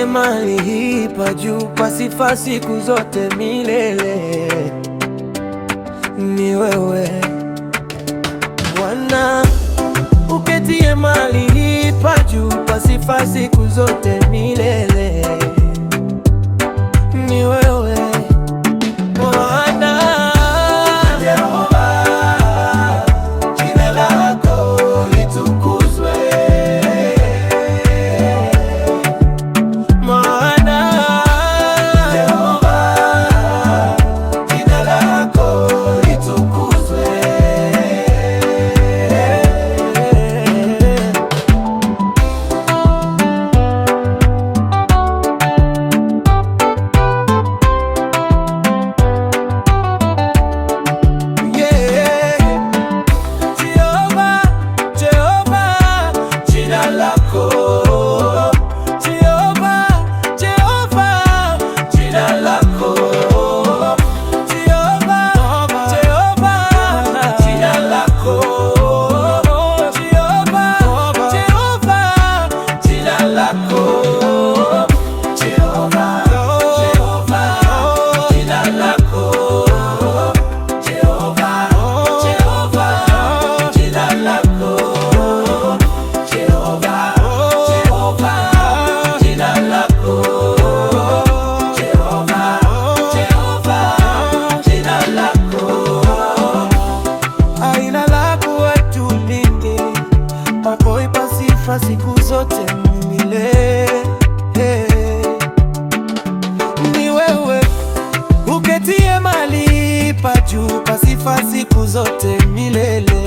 uketie mahali pa juu pa sifa siku zote milele. Ni wewe Bwana, uketie mahali pa juu pa sifa siku zote milele. Ni wewe Bwana, Jehova, jina lako litukuzwe. Bwana, Jehova, jina lako litukuzwe. Siku zote milele. Ni wewe uketie mahali pa juu pa sifa siku zote milele.